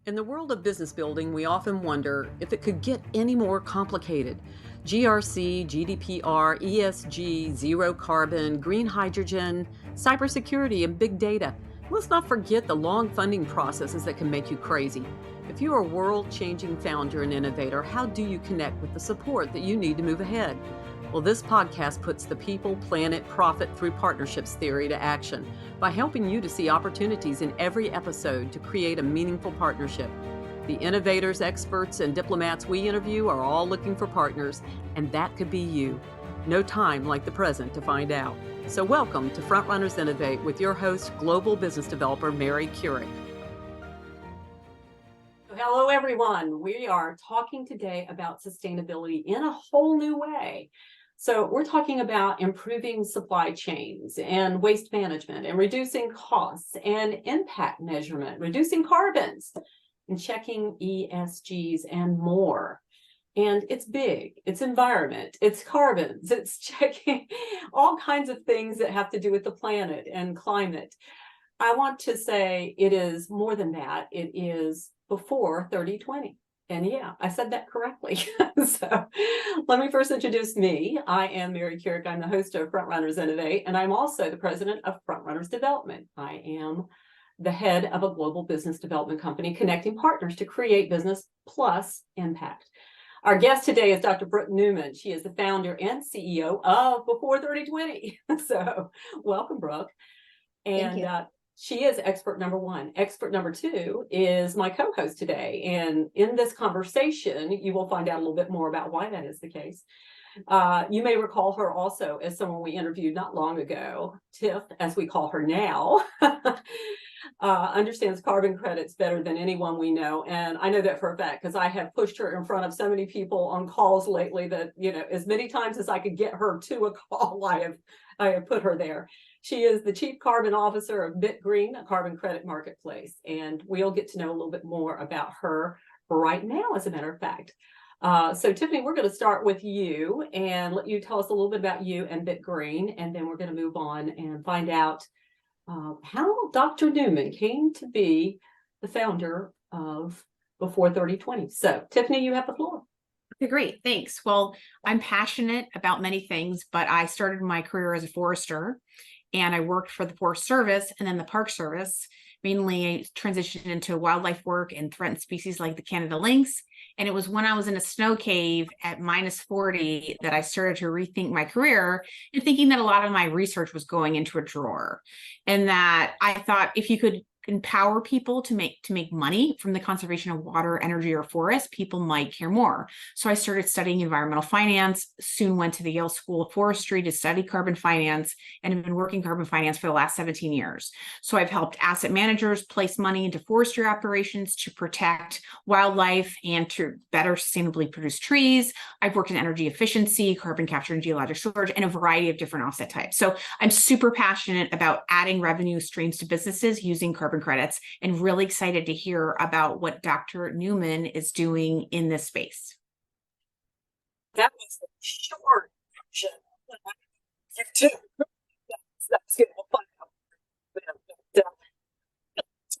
In the world of business building, we often wonder if it could get any more complicated. GRC, GDPR, ESG, zero carbon, green hydrogen, cybersecurity, and big data. Let's not forget the long funding processes that can make you crazy. If you are a world changing founder and innovator, how do you connect with the support that you need to move ahead? Well, this podcast puts the people, planet, profit through partnerships theory to action by helping you to see opportunities in every episode to create a meaningful partnership. The innovators, experts, and diplomats we interview are all looking for partners, and that could be you. No time like the present to find out. So welcome to Frontrunners Innovate with your host, global business developer, Mary Kurek. Hello, everyone. We are talking today about sustainability in a whole new way. So we're talking about improving supply chains and waste management and reducing costs and impact measurement, reducing carbons and checking ESGs and more. And it's big, it's environment, it's carbons, it's checking all kinds of things that have to do with the planet and climate. I want to say it is more than that. It is before 3020. And yeah, I said that correctly. So let me first introduce me. I am Mary Kurek. I'm the host of Frontrunners Innovate, and I'm also the president of Frontrunners Development. I am the head of a global business development company connecting partners to create business plus impact. Our guest today is Dr. Brooke Newman. She is the founder and CEO of Before 3020. So welcome, Brooke. And she is expert number one. Expert number two is my co-host today. And in this conversation, you will find out a little bit more about why that is the case. You may recall her also as someone we interviewed not long ago. Tiff, as we call her now, understands carbon credits better than anyone we know. And I know that for a fact because I have pushed her in front of so many people on calls lately that, as many times as I could get her to a call, I have put her there. She is the Chief Carbon Officer of Bitgreen, a carbon credit marketplace. And we'll get to know a little bit more about her right now, as a matter of fact. So Tiffany, we're going to start with you and let you tell us a little bit about you and Bitgreen, and then we're going to move on and find out how Dr. Newman came to be the founder of Before 3020. So Tiffany, you have the floor. Okay, great. Thanks. Well, I'm passionate about many things, but I started my career as a forester and I worked for the Forest Service and then the Park Service, mainly transitioned into wildlife work and threatened species like the Canada lynx. And it was when I was in a snow cave at -40 that I started to rethink my career and thinking that a lot of my research was going into a drawer. And that I thought if you could empower people to make money from the conservation of water, energy, or forest, people might care more. So I started studying environmental finance, soon went to the Yale School of Forestry to study carbon finance, and have been working carbon finance for the last 17 years. So I've helped asset managers place money into forestry operations to protect wildlife and to better sustainably produce trees. I've worked in energy efficiency, carbon capture and geologic storage, and a variety of different offset types. So I'm super passionate about adding revenue streams to businesses using carbon credits, and really excited to hear about what Dr. Newman is doing in this space. That was a short version. You too. That's good. We'll find out.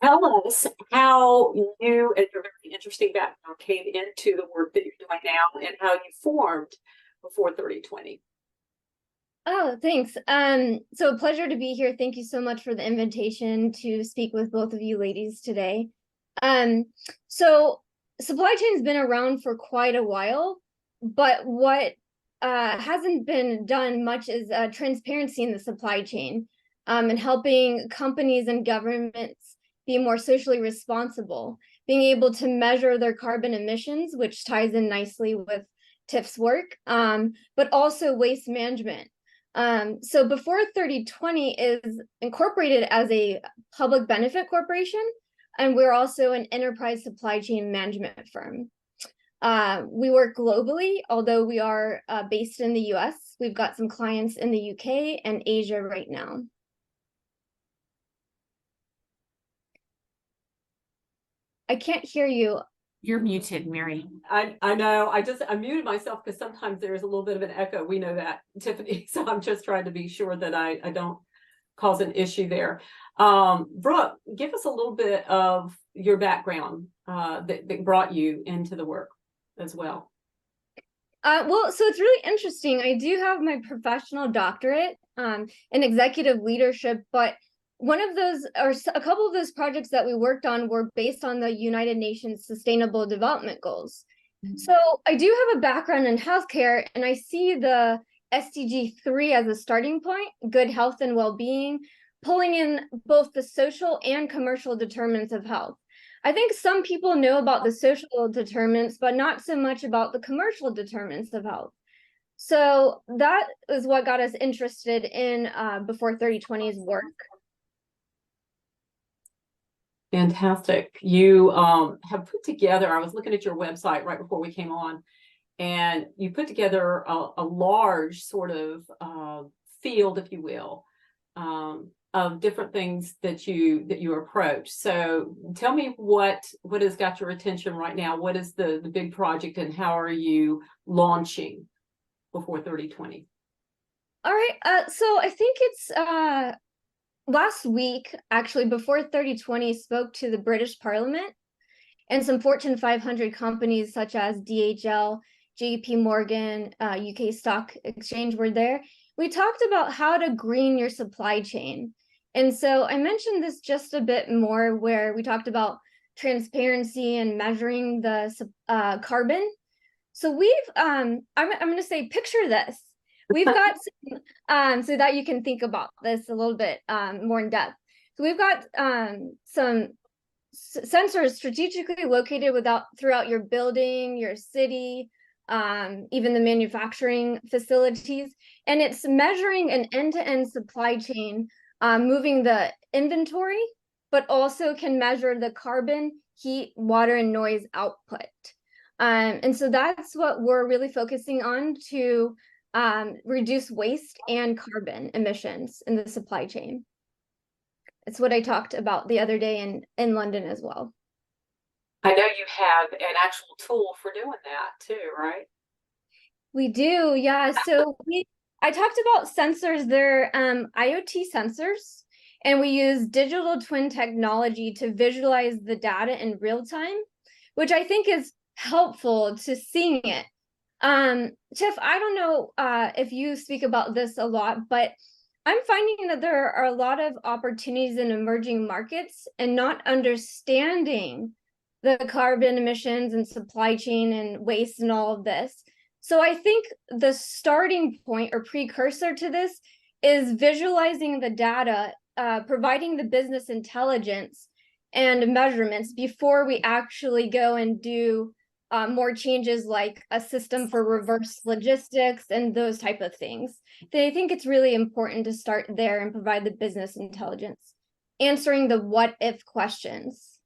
Tell us how you and your very interesting background came into the work that you're doing now and how you formed Before 3020. Oh, thanks. So a pleasure to be here. Thank you so much for the invitation to speak with both of you ladies today. So supply chain's been around for quite a while, but what hasn't been done much is transparency in the supply chain, and helping companies and governments be more socially responsible, being able to measure their carbon emissions, which ties in nicely with Tiff's work, but also waste management. So Before 3020 is incorporated as a public benefit corporation, and we're also an enterprise supply chain management firm. We work globally, although we are based in the US. We've got some clients in the UK and Asia right now. I can't hear you. You're muted, Mary. I know. I muted myself because sometimes there's a little bit of an echo. We know that, Tiffany. So I'm just trying to be sure that I don't cause an issue there. Brooke, give us a little bit of your background that brought you into the work as well. Well, so it's really interesting. I do have my professional doctorate in executive leadership, but one of those, or a couple of those projects that we worked on were based on the United Nations Sustainable Development Goals. So I do have a background in healthcare, and I see the SDG 3 as a starting point, good health and well-being, pulling in both the social and commercial determinants of health. I think some people know about the social determinants, but not so much about the commercial determinants of health. So that is what got us interested in Before 3020's work. Fantastic. You have put together, I was looking at your website right before we came on, and you put together a large sort of field, if you will, of different things that you approach. So tell me what has got your attention right now? What is the big project, and how are you launching Before 3020? All right. So I think it's last week, actually, Before 3020 spoke to the British Parliament, and some Fortune 500 companies such as DHL, JP Morgan, UK Stock Exchange were there. We talked about how to green your supply chain. And so I mentioned this just a bit more, where we talked about transparency and measuring the carbon. So we've, I'm going to say, picture this. We've got some, so that you can think about this a little bit more in depth. So we've got some sensors strategically located throughout your building, your city, even the manufacturing facilities, and it's measuring an end-to-end supply chain, moving the inventory, but also can measure the carbon, heat, water, and noise output. And so that's what we're really focusing on to reduce waste and carbon emissions in the supply chain. It's what I talked about the other day in London as well. I know you have an actual tool for doing that too, right? We do, yeah. So I talked about sensors. They're IoT sensors, and we use digital twin technology to visualize the data in real time, which I think is helpful to seeing it. Tiff, I don't know if you speak about this a lot, but I'm finding that there are a lot of opportunities in emerging markets and not understanding the carbon emissions and supply chain and waste and all of this. So I think the starting point or precursor to this is visualizing the data, providing the business intelligence and measurements before we actually go and do more changes like a system for reverse logistics and those type of things. I think it's really important to start there and provide the business intelligence, answering the what if questions.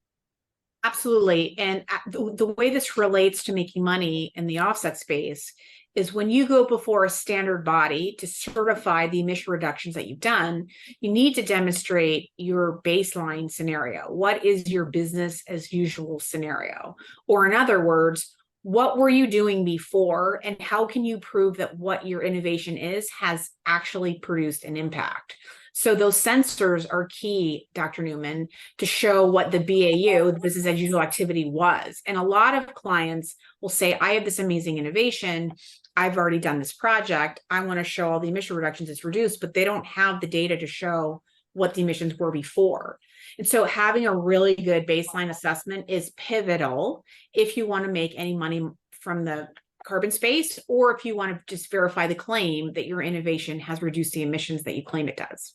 Absolutely. And the way this relates to making money in the offset space is when you go before a standard body to certify the emission reductions that you've done, you need to demonstrate your baseline scenario. What is your business as usual scenario? Or in other words, what were you doing before, and how can you prove that what your innovation is has actually produced an impact? So those sensors are key, Dr. Newman, to show what the BAU, the business as usual activity, was. And a lot of clients will say, I have this amazing innovation. I've already done this project. I want to show all the emission reductions it's reduced, but they don't have the data to show what the emissions were before. And so having a really good baseline assessment is pivotal if you want to make any money from the carbon space, or if you want to just verify the claim that your innovation has reduced the emissions that you claim it does.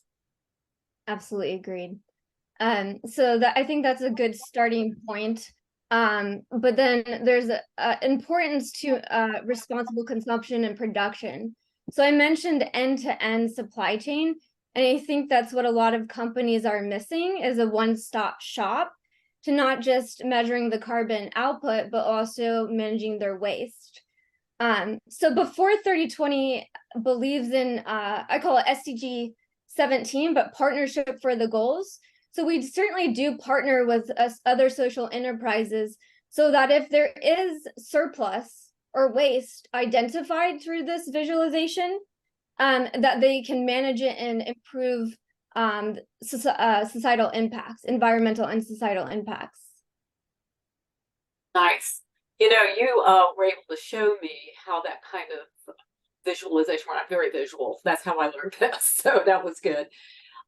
Absolutely agreed. So that I think that's a good starting point. But then there's importance to responsible consumption and production. So I mentioned end-to-end supply chain, and I think that's what a lot of companies are missing, is a one-stop shop to not just measuring the carbon output, but also managing their waste. So Before 3020 believes in, I call it SDG 17, but partnership for the goals. So we certainly do partner with other social enterprises so that if there is surplus or waste identified through this visualization, that they can manage it and improve societal impacts, environmental and societal impacts. Nice. You were able to show me how that kind of visualization, I'm very visual. That's how I learned this. So that was good.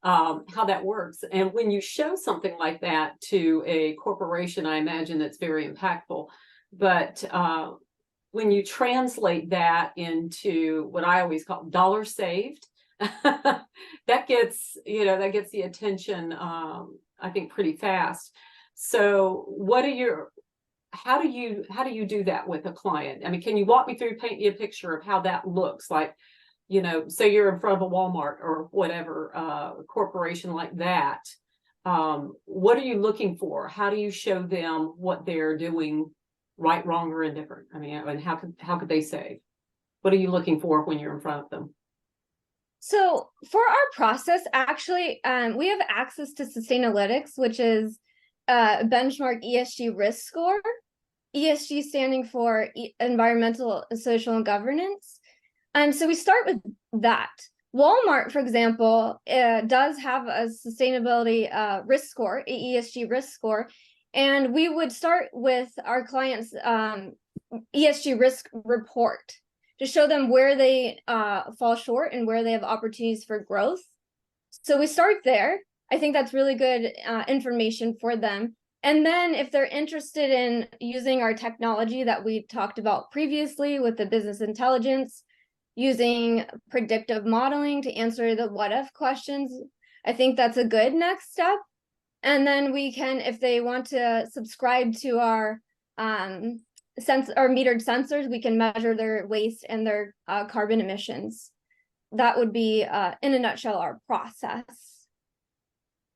How that works. And when you show something like that to a corporation, I imagine it's very impactful. But when you translate that into what I always call dollars saved, that gets the attention, I think, pretty fast. So how do you do that with a client? I mean, can you walk me through, paint me a picture of how that looks like? Say you're in front of a Walmart or whatever, corporation like that. What are you looking for? How do you show them what they're doing right, wrong, or indifferent? I mean, and how could they save? What are you looking for when you're in front of them? So for our process, actually, we have access to Sustainalytics, which is a benchmark ESG risk score. ESG standing for environmental, social, and governance. So we start with that. Walmart, for example, does have a sustainability risk score, ESG risk score, and we would start with our clients' ESG risk report to show them where they fall short and where they have opportunities for growth. So we start there. I think that's really good information for them. And then if they're interested in using our technology that we talked about previously with the business intelligence, using predictive modeling to answer the what if questions, I think that's a good next step. And then we can, if they want to subscribe to our metered sensors, we can measure their waste and their carbon emissions. That would be, in a nutshell, our process.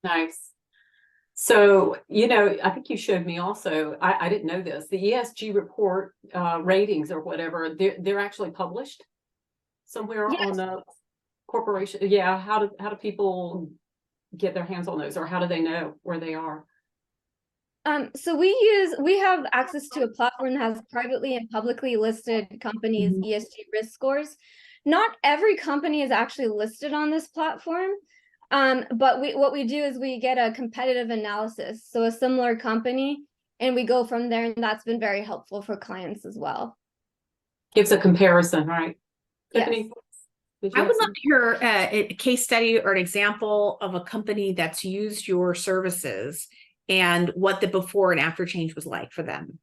Nice. So, I think you showed me also, I didn't know this, the ESG report ratings or whatever, they're actually published somewhere Yes. on the corporation. Yeah. How do people get their hands on those, or how do they know where they are? So we have access to a platform that has privately and publicly listed companies' ESG risk scores. Not every company is actually listed on this platform. But what we do is we get a competitive analysis, so a similar company, and we go from there, and that's been very helpful for clients as well. Gives a comparison, right? Tiffany, yes. I would love to hear a case study or an example of a company that's used your services and what the before and after change was like for them.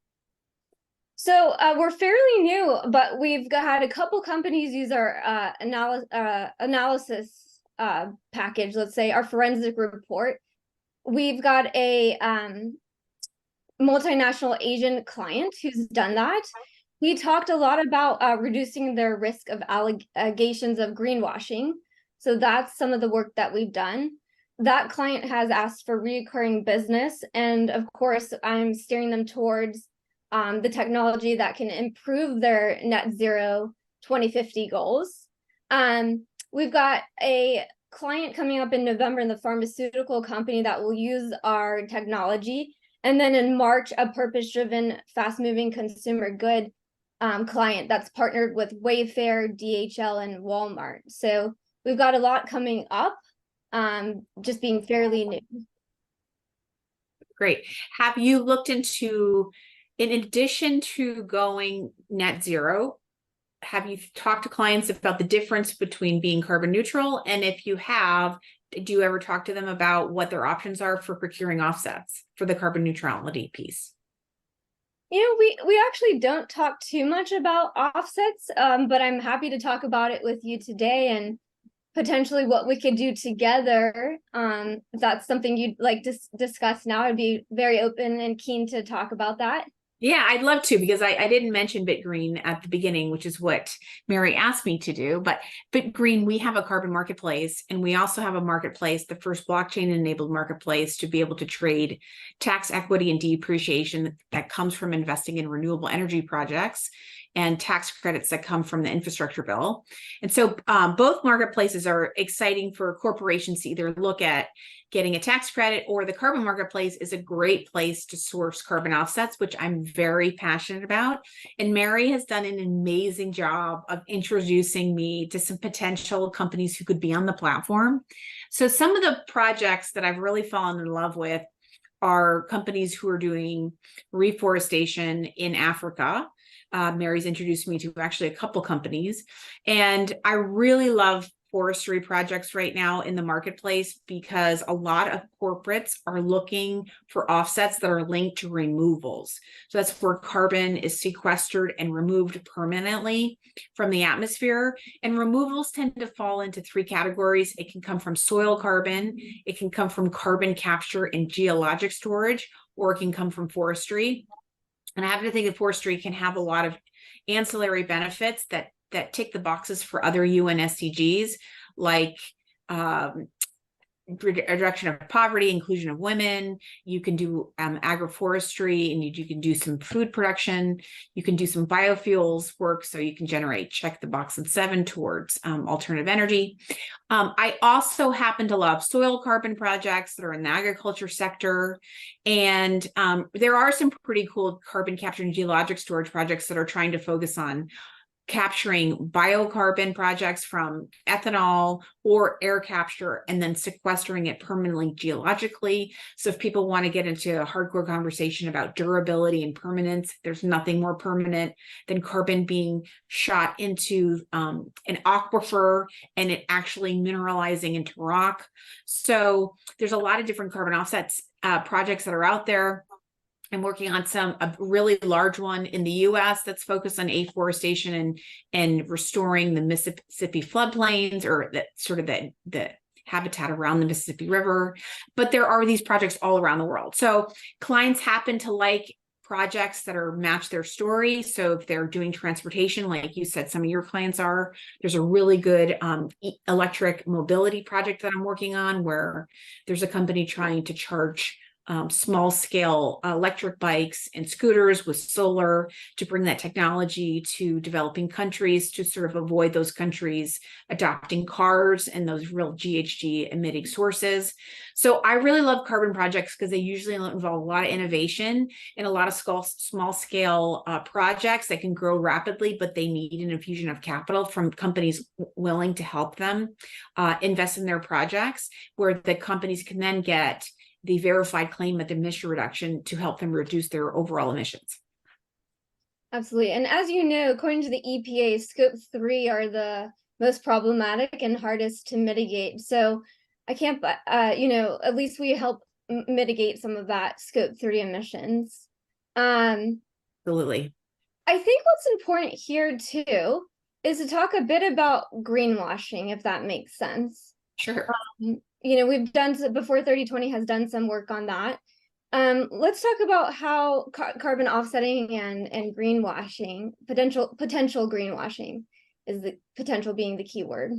So we're fairly new, but we've had a couple companies use our analysis package, let's say our forensic report. We've got a multinational Asian client who's done that. He talked a lot about reducing their risk of allegations of greenwashing. So that's some of the work that we've done. That client has asked for recurring business, and of course I'm steering them towards the technology that can improve their net zero 2050 goals. We've got a client coming up in November in the pharmaceutical company that will use our technology. And then in March, a purpose-driven, fast-moving consumer good client that's partnered with Wayfair, DHL, and Walmart. So we've got a lot coming up, just being fairly new. Great. Have you looked into, in addition to going net zero, have you talked to clients about the difference between being carbon neutral? And if you have, do you ever talk to them about what their options are for procuring offsets for the carbon neutrality piece? We actually don't talk too much about offsets, but I'm happy to talk about it with you today and potentially what we could do together. If that's something you'd like to discuss now, I'd be very open and keen to talk about that. Yeah, I'd love to, because I didn't mention Bitgreen at the beginning, which is what Mary asked me to do. But Bitgreen, we have a carbon marketplace, and we also have a marketplace, the first blockchain-enabled marketplace, to be able to trade tax equity and depreciation that comes from investing in renewable energy projects. and tax credits that come from the infrastructure bill. And so both marketplaces are exciting for corporations to either look at getting a tax credit, or the carbon marketplace is a great place to source carbon offsets, which I'm very passionate about. And Mary has done an amazing job of introducing me to some potential companies who could be on the platform. So some of the projects that I've really fallen in love with are companies who are doing reforestation in Africa. Mary's introduced me to actually a couple companies, and I really love forestry projects right now in the marketplace because a lot of corporates are looking for offsets that are linked to removals. So that's where carbon is sequestered and removed permanently from the atmosphere. And removals tend to fall into three categories. It can come from soil carbon, it can come from carbon capture and geologic storage, or it can come from forestry. And I happen to think that forestry can have a lot of ancillary benefits that tick the boxes for other UN SDGs, like reduction of poverty, inclusion of women. You can do agroforestry, and you can do some food production. You can do some biofuels work, so you can generate, check the box in 7 towards alternative energy. I also happen to love soil carbon projects that are in the agriculture sector. And there are some pretty cool carbon capture and geologic storage projects that are trying to focus on capturing biocarbon projects from ethanol or air capture and then sequestering it permanently geologically. So if people want to get into a hardcore conversation about durability and permanence, there's nothing more permanent than carbon being shot into an aquifer and it actually mineralizing into rock. So there's a lot of different carbon offsets projects that are out there. I'm working on a really large one in the US that's focused on afforestation and restoring the Mississippi floodplains, or that sort of the habitat around the Mississippi River. But there are these projects all around the world. So clients happen to like projects that match their story. So if they're doing transportation, like you said, some of your clients are, there's a really good electric mobility project that I'm working on, where there's a company trying to charge small scale electric bikes and scooters with solar to bring that technology to developing countries, to sort of avoid those countries adopting cars and those real GHG emitting sources. So I really love carbon projects because they usually involve a lot of innovation and a lot of small scale projects that can grow rapidly, but they need an infusion of capital from companies willing to help them invest in their projects, where the companies can then get the verified claim of emission reduction to help them reduce their overall emissions. Absolutely. And as you know, according to the EPA, scope 3 are the most problematic and hardest to mitigate. So I can't, at least we help mitigate some of that scope 3 emissions. Absolutely. I think what's important here too is to talk a bit about greenwashing, if that makes sense. Sure. We've done, before 3020 has done some work on that. Let's talk about how carbon offsetting and greenwashing, potential greenwashing, is the potential being the key word.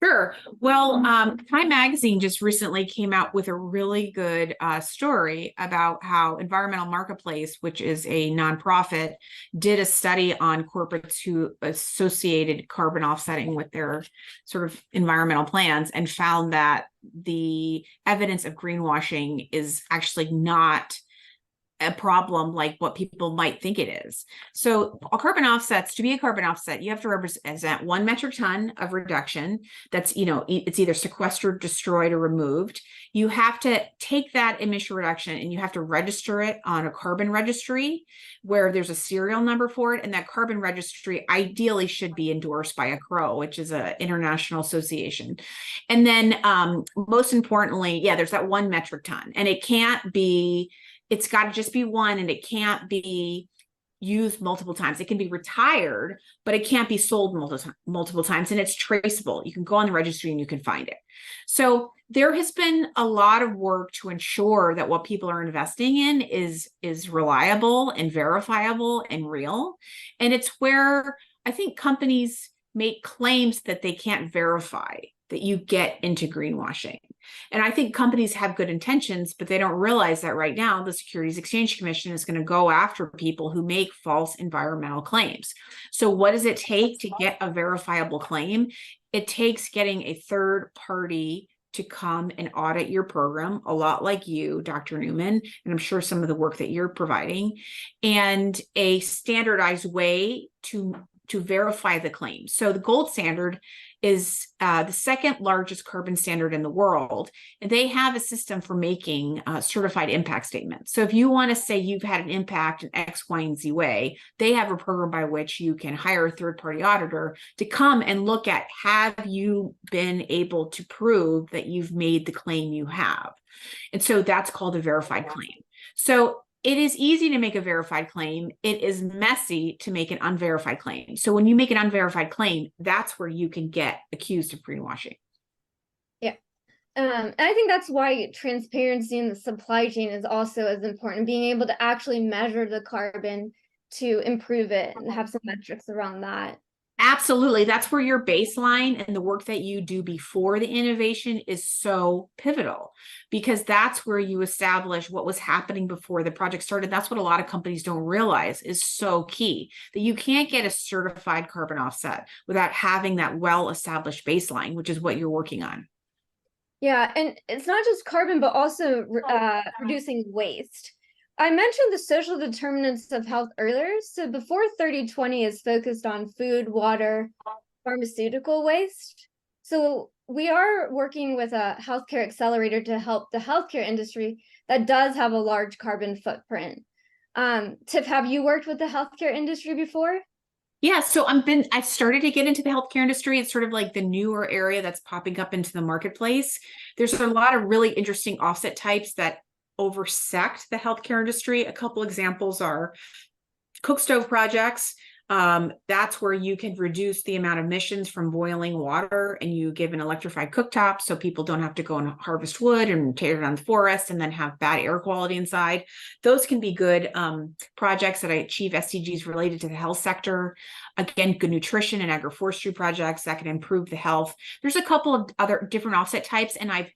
Sure. Well, Time Magazine just recently came out with a really good story about how Environmental Marketplace, which is a nonprofit, did a study on corporates who associated carbon offsetting with their sort of environmental plans, and found that the evidence of greenwashing is actually not a problem like what people might think it is. So carbon offsets, to be a carbon offset, you have to represent 1 metric ton of reduction. That's, it's either sequestered, destroyed, or removed. You have to take that emission reduction and you have to register it on a carbon registry where there's a serial number for it. And that carbon registry ideally should be endorsed by a CRO, which is an international association. And then most importantly, there's that 1 metric ton, and it's got to just be 1, and it can't be used multiple times. It can be retired, but it can't be sold multiple times, and it's traceable. You can go on the registry and you can find it. So there has been a lot of work to ensure that what people are investing in is reliable and verifiable and real. And it's where I think companies make claims that they can't verify that you get into greenwashing. And I think companies have good intentions, but they don't realize that right now the Securities Exchange Commission is going to go after people who make false environmental claims. So what does it take to get a verifiable claim? It takes getting a third party to come and audit your program, a lot like you, Dr. Newman, and I'm sure some of the work that you're providing, and a standardized way to verify the claim. So the gold standard is the second largest carbon standard in the world, and they have a system for making certified impact statements. So if you want to say you've had an impact in X, Y, and Z way, they have a program by which you can hire a third-party auditor to come and look at, have you been able to prove that you've made the claim you have? And so that's called a verified claim. So it is easy to make a verified claim. It is messy to make an unverified claim. So when you make an unverified claim, that's where you can get accused of greenwashing. Yeah. And I think that's why transparency in the supply chain is also as important, being able to actually measure the carbon to improve it and have some metrics around that. Absolutely. That's where your baseline and the work that you do before the innovation is so pivotal, because that's where you establish what was happening before the project started. That's what a lot of companies don't realize is so key, that you can't get a certified carbon offset without having that well-established baseline, which is what you're working on. Yeah, and it's not just carbon, but also reducing waste. I mentioned the social determinants of health earlier. So before 3020 is focused on food, water, pharmaceutical waste. So we are working with a healthcare accelerator to help the healthcare industry that does have a large carbon footprint. Tiff, have you worked with the healthcare industry before? Yeah, so I've started to get into the healthcare industry. It's sort of like the newer area that's popping up into the marketplace. There's a lot of really interesting offset types that oversect the healthcare industry. A couple examples are cook stove projects. That's where you can reduce the amount of emissions from boiling water, and you give an electrified cooktop so people don't have to go and harvest wood and tear down the forest and then have bad air quality inside. Those can be good projects that achieve SDGs related to the health sector. Again, good nutrition and agroforestry projects that can improve the health. There's a couple of other different offset types, and I've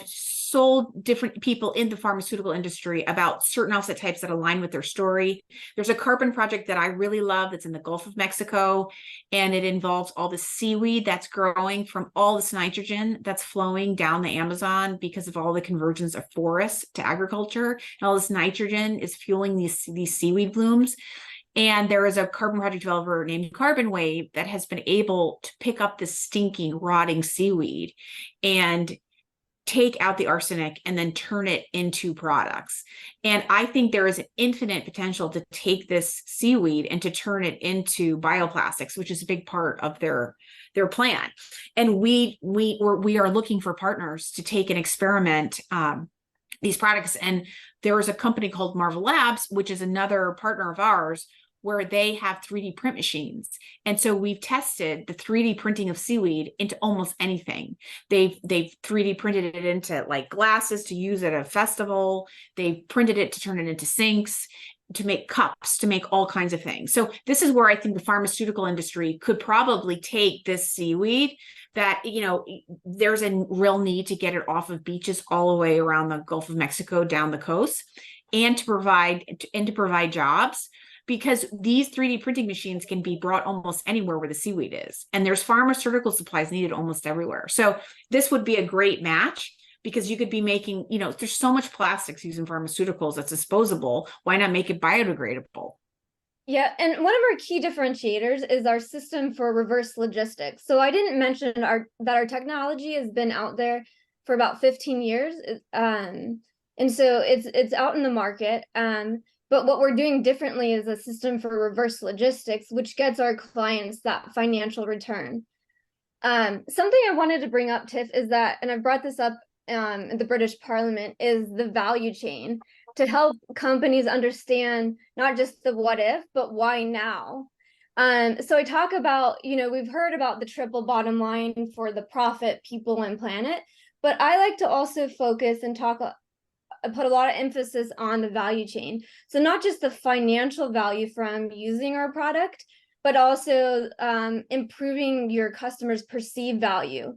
sold different people in the pharmaceutical industry about certain offset types that align with their story. There's a carbon project that I really love that's in the Gulf of Mexico, and it involves all the seaweed that's growing from all this nitrogen that's flowing down the Amazon because of all the convergence of forests to agriculture. And all this nitrogen is fueling these seaweed blooms. And there is a carbon project developer named Carbon Wave that has been able to pick up this stinking, rotting seaweed and take out the arsenic and then turn it into products. And I think there is an infinite potential to take this seaweed and to turn it into bioplastics, which is a big part of their plan. And we are looking for partners to take and experiment these products. And there is a company called Marvel Labs, which is another partner of ours, where they have 3D print machines. And so we've tested the 3D printing of seaweed into almost anything. They've 3D printed it into like glasses to use at a festival. They've printed it to turn it into sinks, to make cups, to make all kinds of things. So this is where I think the pharmaceutical industry could probably take this seaweed that, you know, there's a real need to get it off of beaches all the way around the Gulf of Mexico down the coast, and to provide jobs. Because these 3D printing machines can be brought almost anywhere where the seaweed is. And there's pharmaceutical supplies needed almost everywhere. So this would be a great match, because you could be making, you know, there's so much plastics used in pharmaceuticals that's disposable. Why not make it biodegradable? Yeah, and one of our key differentiators is our system for reverse logistics. So I didn't mention that our technology has been out there for about 15 years. And so it's out in the market. But what we're doing differently is a system for reverse logistics, which gets our clients that financial return. Something I wanted to bring up, Tiff, is that, and I brought this up in the British Parliament, is the value chain, to help companies understand not just the what if, but why now. So I talk about, you know, we've heard about the triple bottom line for the profit, people, and planet, but I like to also focus and put a lot of emphasis on the value chain. So not just the financial value from using our product, but also improving your customers' perceived value.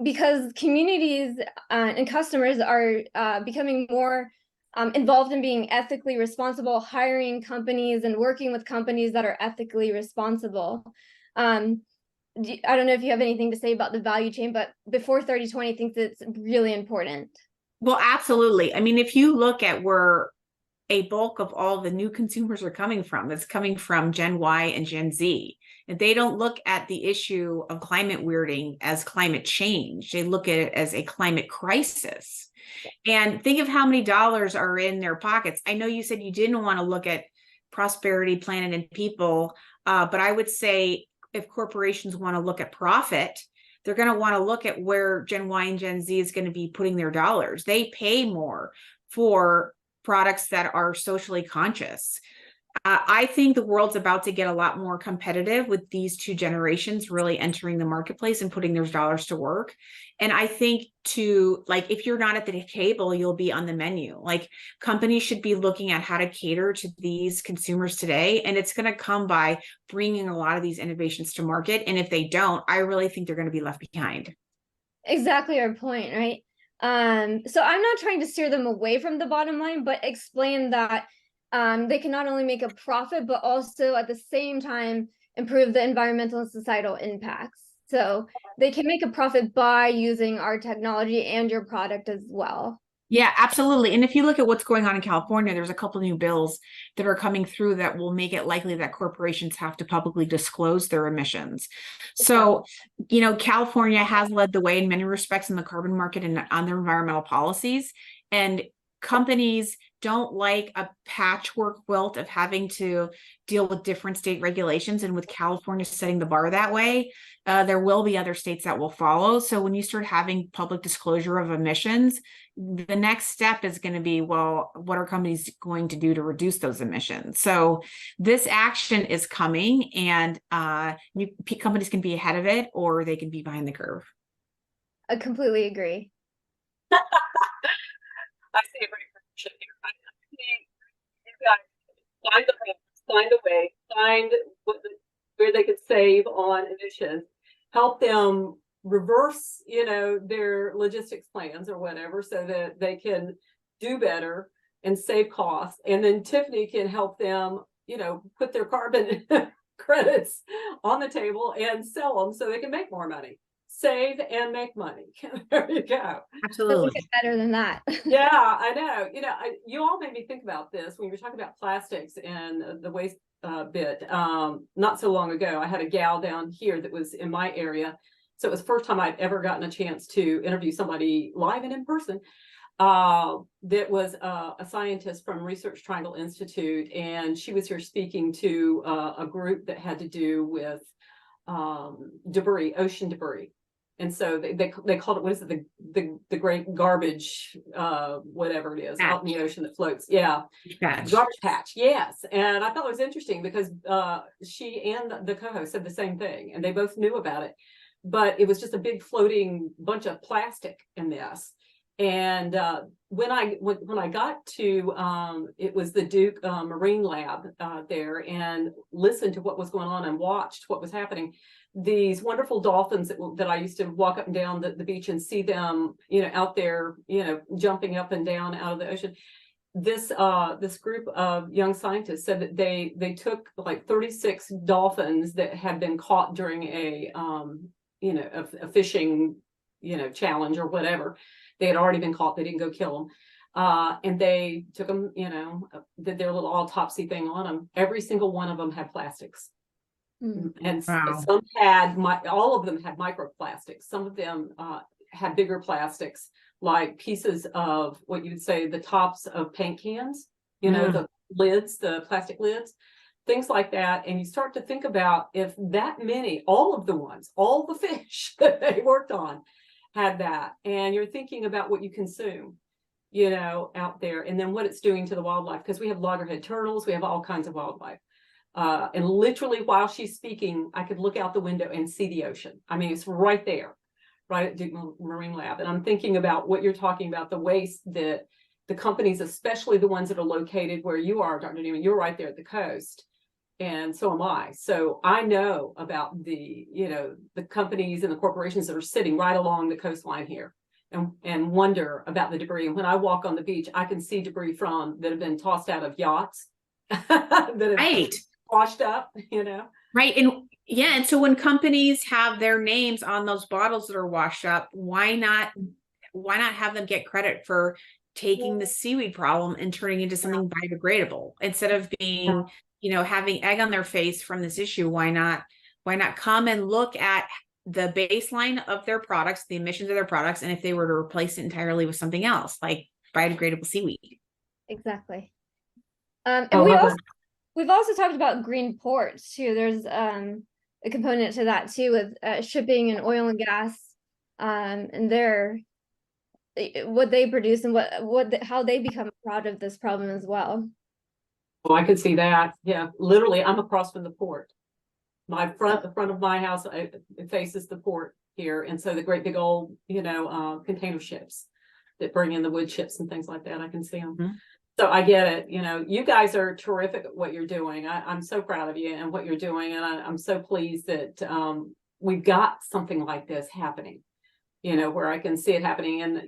because communities and customers are becoming more involved in being ethically responsible, hiring companies and working with companies that are ethically responsible. I don't know if you have anything to say about the value chain, but before 3020, I think that's really important. Well, absolutely. I mean, if you look at where a bulk of all the new consumers are coming from, it's coming from Gen Y and Gen Z. And they don't look at the issue of climate weirding as climate change. They look at it as a climate crisis. And think of how many dollars are in their pockets. I know you said you didn't want to look at prosperity, planet, and people, but I would say if corporations want to look at profit, they're going to want to look at where Gen Y and Gen Z is going to be putting their dollars. They pay more for products that are socially conscious. I think the world's about to get a lot more competitive with these two generations really entering the marketplace and putting their dollars to work. And I think if you're not at the table, you'll be on the menu. Like, companies should be looking at how to cater to these consumers today. And it's going to come by bringing a lot of these innovations to market. And if they don't, I really think they're going to be left behind. Exactly our point, right? So I'm not trying to steer them away from the bottom line, but explain that they can not only make a profit, but also at the same time improve the environmental and societal impacts. So they can make a profit by using our technology and your product as well. Yeah, absolutely. And if you look at what's going on in California, there's a couple new bills that are coming through that will make it likely that corporations have to publicly disclose their emissions. So, California has led the way in many respects in the carbon market and on their environmental policies. And companies don't like a patchwork quilt of having to deal with different state regulations. And with California setting the bar that way, there will be other states that will follow. So when you start having public disclosure of emissions, the next step is going to be, well, what are companies going to do to reduce those emissions? So this action is coming, and companies can be ahead of it or they can be behind the curve. I completely agree. I see a great partnership here. I see you guys find the way, find where they could save on emissions, help them reverse, their logistics plans or whatever, so that they can do better and save costs. And then Tiffany can help them, put their carbon credits on the table and sell them so they can make more money. Save and make money. There you go. Absolutely. Better than that. Yeah, I know. You all made me think about this when you were talking about plastics and the waste bit. Not so long ago, I had a gal down here that was in my area. So it was the first time I'd ever gotten a chance to interview somebody live and in person. That was a scientist from Research Triangle Institute, and she was here speaking to a group that had to do with debris, ocean debris. And so they called it, what is it, the great garbage, whatever it is, out in the ocean that floats. Yeah, Patch. garbage patch. Yes, and I thought it was interesting because she and the co-host said the same thing, and they both knew about it, but it was just a big floating bunch of plastic in this. And when I got to it was the Duke Marine Lab there, and listened to what was going on and watched what was happening. These wonderful dolphins that I used to walk up and down the beach and see them, out there, jumping up and down out of the ocean. This group of young scientists said that they took like 36 dolphins that had been caught during a fishing, challenge or whatever. They had already been caught. They didn't go kill them. And they took them, did their little autopsy thing on them. Every single one of them had plastics. And wow. some had, all of them had microplastics. Some of them had bigger plastics, like pieces of what you would say the tops of paint cans, the lids, the plastic lids, things like that. And you start to think about if that many, all the fish that they worked on had that, and you're thinking about what you consume, out there, and then what it's doing to the wildlife, because we have loggerhead turtles, we have all kinds of wildlife. And literally while she's speaking, I could look out the window and see the ocean. I mean, it's right there, right at Duke Marine Lab. And I'm thinking about what you're talking about, the waste that the companies, especially the ones that are located where you are, Dr. Newman, you're right there at the coast. And so am I. So I know about the, the companies and the corporations that are sitting right along the coastline here and wonder about the debris. And when I walk on the beach, I can see debris that have been tossed out of yachts that have Right. washed up, Right. And yeah. And so when companies have their names on those bottles that are washed up, why not have them get credit for taking the seaweed problem and turning into something biodegradable instead of being, having egg on their face from this issue? Why not come and look at the baseline of their products, the emissions of their products, and if they were to replace it entirely with something else like biodegradable seaweed? Exactly. And Oh, we've also talked about green ports too. There's a component to that too with shipping and oil and gas, and what they produce and how they become a product of this problem as well. Oh, I could see that. Yeah, literally, I'm across from the port. The front of my house, it faces the port here, and so the great big old, container ships that bring in the wood chips and things like that. I can see them. Mhm. So I get it. You guys are terrific at what you're doing. I'm so proud of you and what you're doing, and I'm so pleased that we've got something like this happening. Where I can see it happening. And,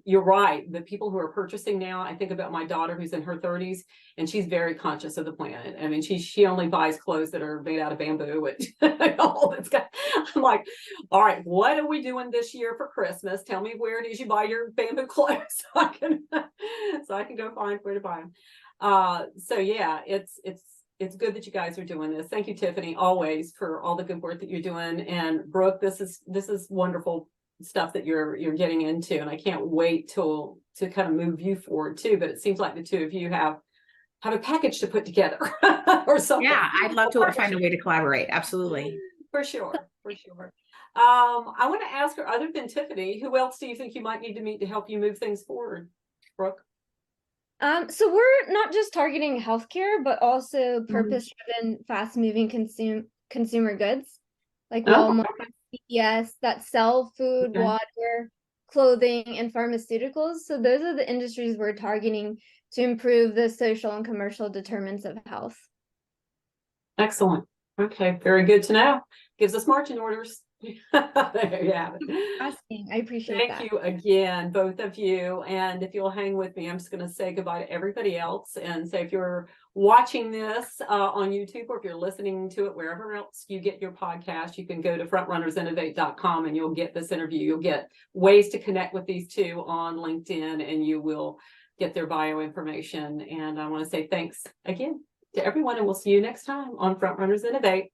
you're right. The people who are purchasing now, I think about my daughter who's in her 30s, and she's very conscious of the planet. I mean, she only buys clothes that are made out of bamboo and all that's got. I'm like, all right, what are we doing this year for Christmas? Tell me where it is you buy your bamboo clothes so I can go find where to buy them. So yeah, it's good that you guys are doing this. Thank you, Tiffany, always for all the good work that you're doing. And Brooke, this is wonderful stuff that you're getting into, and I can't wait to kind of move you forward too. But it seems like the two of you have a package to put together or something. Yeah, I'd love to find a way to collaborate. Absolutely. For sure. I want to ask her, other than Tiffany, who else do you think you might need to meet to help you move things forward, Brooke? So we're not just targeting healthcare, but also purpose-driven, fast-moving consumer goods like Walmart, CVS, that sell food, water, clothing, and pharmaceuticals. So those are the industries we're targeting to improve the social and commercial determinants of health. Excellent. Okay, very good to know. Gives us marching orders. There you have it. I appreciate that. Thank you again, both of you. And if you'll hang with me, I'm just going to say goodbye to everybody else and say, if you're watching this on YouTube, or if you're listening to it wherever else you get your podcast, you can go to frontrunnersinnovate.com and you'll get this interview. You'll get ways to connect with these two on LinkedIn, and you will get their bio information. And I want to say thanks again to everyone, and we'll see you next time on Frontrunners Innovate.